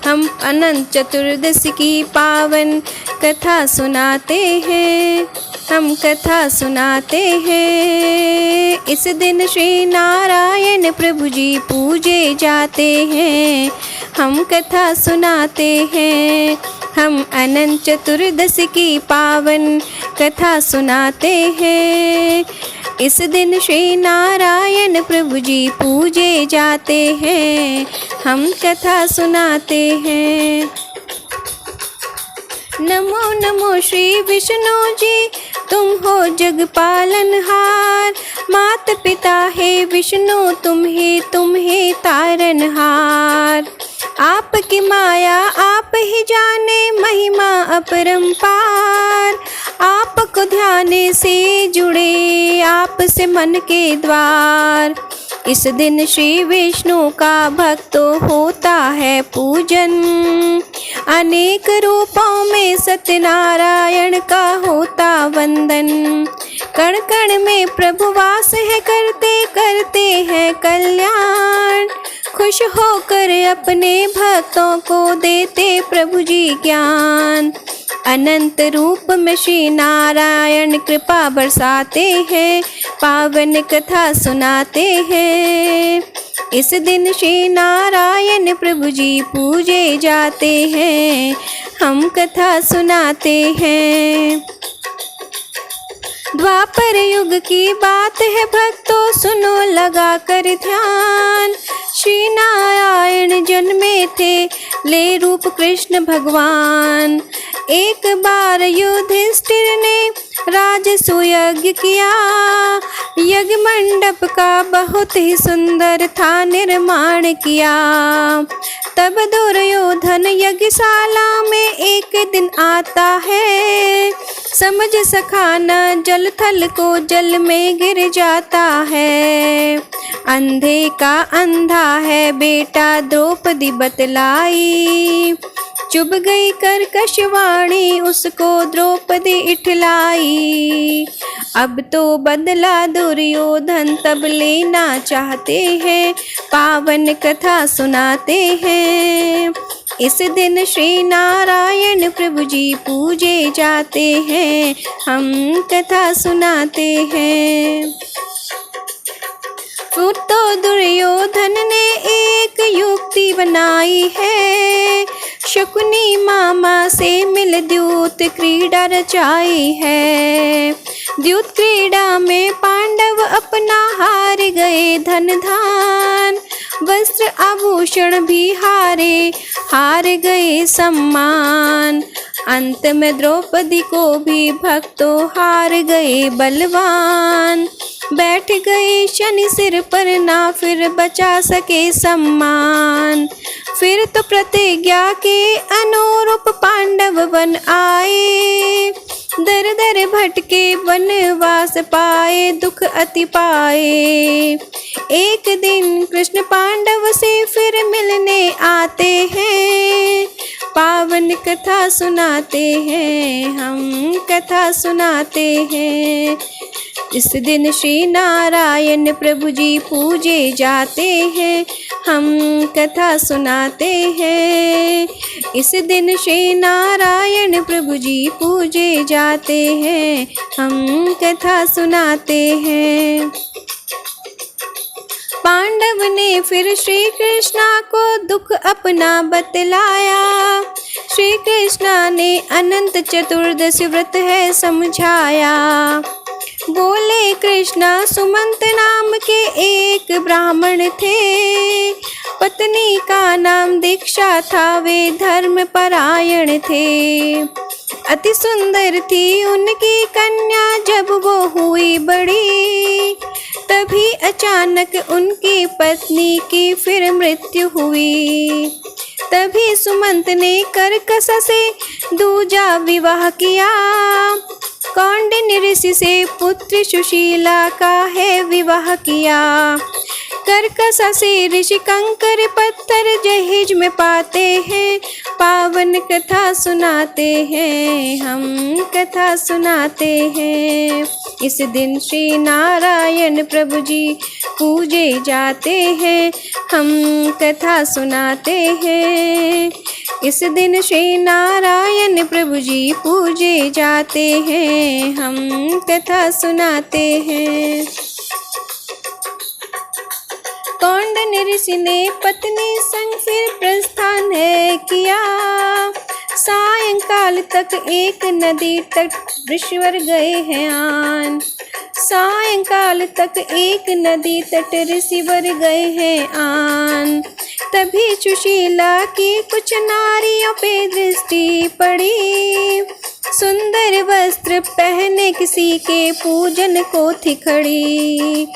हम अनंत चतुर्दशी की पावन कथा सुनाते हैं, हम कथा सुनाते हैं। इस दिन श्री नारायण प्रभु जी पूजे जाते हैं, हम कथा सुनाते हैं। हम अनंत चतुर्दशी की पावन कथा सुनाते हैं। इस दिन श्री नारायण प्रभु जी पूजे जाते हैं, हम कथा सुनाते हैं। नमो नमो श्री विष्णु जी, तुम हो जग पालनहार। मात पिता है विष्णु तुम्हें तारनहार। आपकी माया आप ही जाने, महिमा अपरंपार। आपको ध्यान से जुड़े आपसे मन के द्वार। इस दिन श्री विष्णु का भक्तों होता है पूजन। अनेक रूपों में सत्यनारायण का होता वंदन। कण कण में प्रभु वास है, करते करते हैं कल्याण। खुश होकर अपने भक्तों को देते प्रभु जी ज्ञान। अनंत रूप में श्री नारायण कृपा बरसाते हैं, पावन कथा सुनाते हैं। इस दिन श्री नारायण प्रभु जी पूजे जाते हैं, हम कथा सुनाते हैं। द्वापर युग की बात है भक्तों, सुनो लगा कर ध्यान। श्री नारायण जन्मे थे, ले रूप कृष्ण भगवान। एक बार युधिष्ठिर ने राजसूय यज्ञ किया। यज्ञ मंडप का बहुत ही सुंदर था निर्माण किया। तब दुर्योधन यज्ञशाला में एक दिन आता है। समझ सखा न जल थल को, जल में गिर जाता है। अंधे का अंधा है बेटा, द्रौपदी बतलाई। चुभ गई कर्कश वाणी, उसको द्रौपदी इठलाई। अब तो बदला दुर्योधन तब लेना चाहते हैं, पावन कथा सुनाते हैं। इस दिन श्री नारायण प्रभु जी पूजे जाते हैं, हम कथा सुनाते हैं। फिर तो दुर्योधन ने एक युक्ति बनाई है। शकुनी मामा से मिल द्यूत क्रीड़ा रचाई है। द्यूत क्रीड़ा में पांडव अपना हार गए धन धान। वस्त्र आभूषण भी हार गए सम्मान। अंत में द्रौपदी को भी भक्तों हार गए बलवान। बैठ गए शनि सिर पर, ना फिर बचा सके सम्मान। फिर तो प्रतिज्ञा के अनुरूप पांडव वन आए। दर दर भटके वनवास पाए, दुख अति पाए। एक दिन कृष्ण पांडव से फिर मिलने आते हैं, पावन कथा सुनाते हैं, हम कथा सुनाते हैं। इस दिन श्री नारायण प्रभु जी पूजे जाते हैं, हम कथा सुनाते हैं। इस दिन श्री नारायण प्रभु जी पूजे जाते हैं, हम कथा सुनाते हैं। पांडव ने फिर श्री कृष्णा को दुख अपना बतलाया। श्री कृष्णा ने अनंत चतुर्दशी व्रत है समझाया। बोले कृष्णा सुमंत नाम के एक ब्राह्मण थे। पत्नी का नाम दीक्षा था, वे धर्म परायण थे। अति सुंदर थी उनकी कन्या, जब वो हुई बड़ी तभी अचानक उनकी पत्नी की फिर मृत्यु हुई। तभी सुमंत ने कर्कश से दूजा विवाह किया। कौंडिन्य ऋषि से पुत्र सुशीला का है विवाह किया। कर्कशा से ऋषि कंकर पत्थर जहेज में पाते हैं, पावन कथा सुनाते हैं, हम कथा सुनाते हैं। इस दिन श्री नारायण प्रभु जी पूजे जाते हैं, हम कथा सुनाते हैं। इस दिन श्री नारायण प्रभु जी पूजे जाते हैं, हम कथा सुनाते हैं। कौंडन्य ऋषि ने पत्नी संग फिर प्रस्थान है किया, सायंकाल तक एक नदी तट ऋषिवर गए हैं आन। सायंकाल तक एक नदी तट ऋषिवर गए हैं आन। तभी सुशीला की कुछ नारियों पे दृष्टि पड़ी, सुंदर वस्त्र पहने किसी के पूजन को थी खड़ी।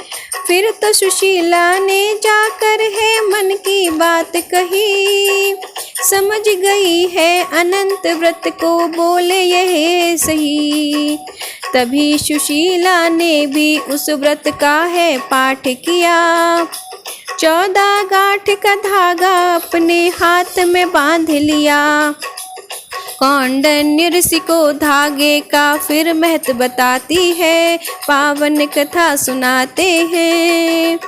फिर तो सुशीला ने जाकर है मन की बात कही, समझ गई है अनंत व्रत को बोले यह सही। तभी सुशीला ने भी उस व्रत का है पाठ किया, 14 गांठ का धागा अपने हाथ में बांध लिया। कौंडन्य ऋषि को धागे का फिर महत्व बताती है, पावन कथा सुनाते हैं।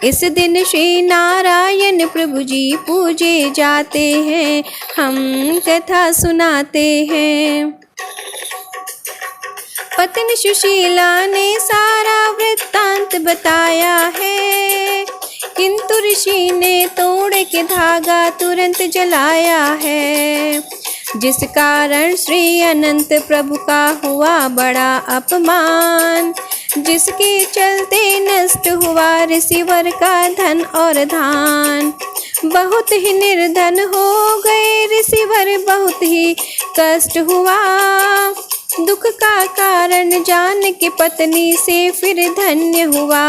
इस दिन श्री नारायण प्रभु जी पूजे जाते हैं, हम कथा सुनाते हैं। पत्नी सुशीला ने सारा वृत्तांत बताया है, किंतु ऋषि ने तोड़ के धागा तुरंत जलाया है, जिस कारण श्री अनंत प्रभु का हुआ बड़ा अपमान, जिसके चलते नष्ट हुआ ऋषिवर का धन और धान। बहुत ही निर्धन हो गए ऋषिवर, बहुत ही कष्ट हुआ। दुख का कारण जान के पत्नी से फिर धन्य हुआ।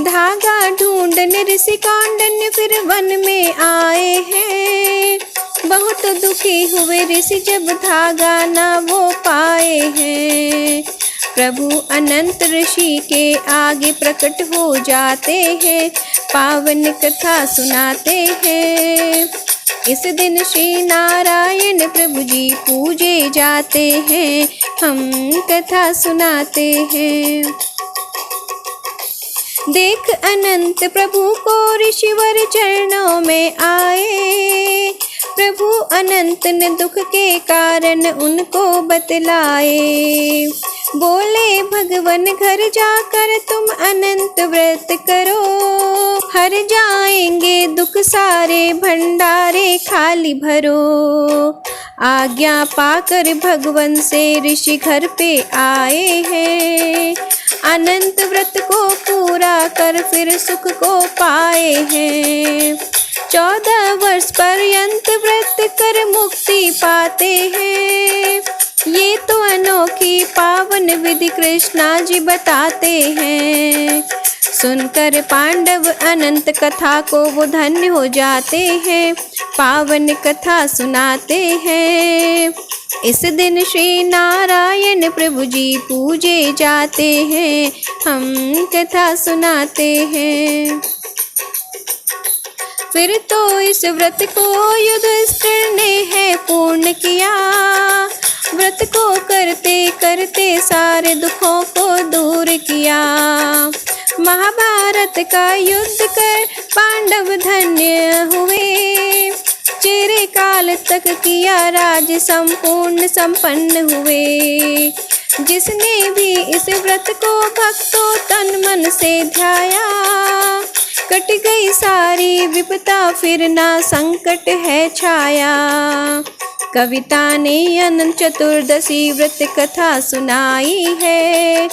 धागा ढूंढने ऋषि कौंडन्य फिर वन में आए हैं, बहुत दुखी हुए ऋषि जब धागा ना वो पाए हैं। प्रभु अनंत ऋषि के आगे प्रकट हो जाते हैं, पावन कथा सुनाते हैं। इस दिन श्री नारायण प्रभु जी पूजे जाते हैं, हम कथा सुनाते हैं। देख अनंत प्रभु को ऋषिवर चरणों में आए, प्रभु अनंत ने दुख के कारण उनको बतलाए। बोले भगवान घर जाकर तुम अनंत व्रत करो, हर जाएंगे दुख सारे भंडारे खाली भरो। आज्ञा पाकर भगवान से ऋषि घर पे आए हैं, अनंत व्रत को पूरा कर फिर सुख को पाए हैं। 14 वर्ष पर्यंत व्रत कर मुक्ति पाते हैं, ये तो अनोखी पावन विधि कृष्णा जी बताते हैं। सुनकर पांडव अनंत कथा को वो धन्य हो जाते हैं, पावन कथा सुनाते हैं। इस दिन श्री नारायण प्रभु जी पूजे जाते हैं, हम कथा सुनाते हैं। फिर तो इस व्रत को युधिष्ठिर ने है पूर्ण किया, व्रत को करते करते सारे दुखों को दूर किया। महाभारत का युद्ध कर पांडव धन्य हुए, चिर काल तक किया राज संपूर्ण संपन्न हुए। जिसने भी इस व्रत को भक्तों तन मन से ध्याया, कट गई सारी विपदा फिर ना संकट है छाया। कविता ने अनंत चतुर्दशी व्रत कथा सुनाई है,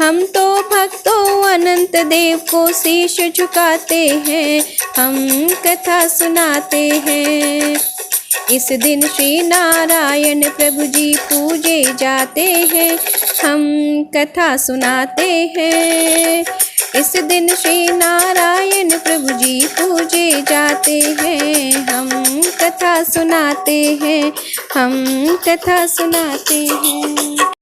हम तो भक्तों अनंत देव को शीश झुकाते हैं, हम कथा सुनाते हैं। इस दिन श्री नारायण प्रभु जी पूजे जाते हैं, हम कथा सुनाते हैं। इस दिन श्री नारायण प्रभु जी पूजे जाते हैं, हम कथा सुनाते हैं, हम कथा सुनाते हैं।